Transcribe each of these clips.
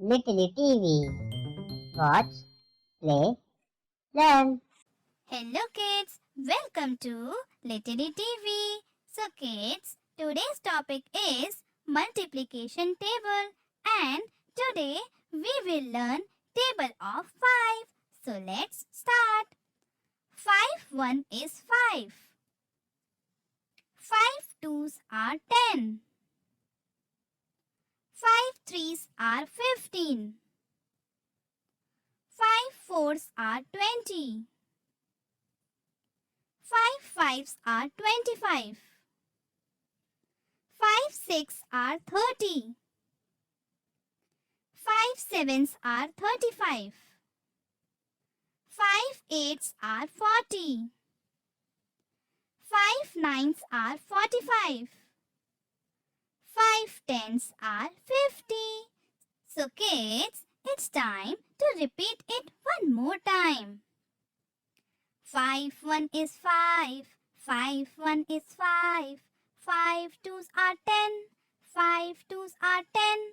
Little TV. Watch, play, learn. Hello kids, welcome to Little TV. So kids, today's topic is multiplication table and today we will learn table of 5. So let's start. 5 1 is 5. 5 2s are 10. 5 3s are 15. 5 4s are 20. 5 5s are 25. 5 6 are 30. 5 7s are 35. 5 8s are 40. 5 9s are 45. 5 10s are 50. So kids, it's time to repeat it one more time. 5 1 is 5. 5 1 is 5. 5 2s are 10. 5 2s are 10.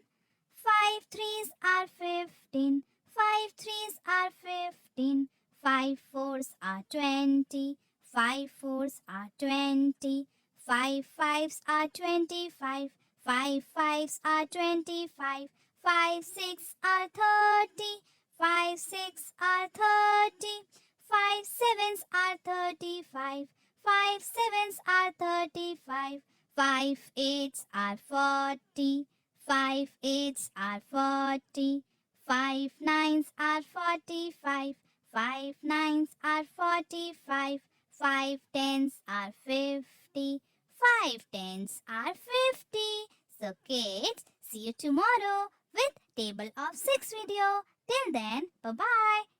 5 3s are 15. 5 3s are 15. 5 4s are 20. 5 4s are 20. 5 5s are 25. 5 5s are 25. 5 6 are 30. 5 6 are 30. 5 7s are 35. 5 7s are 35. 5 8s are 40. 5 8s are 40. 5 9s are 45. 5 9s are 45. 5 10s are 50. 5 10s are 50. So kids, see you tomorrow with table of 6 video. Till then, bye-bye.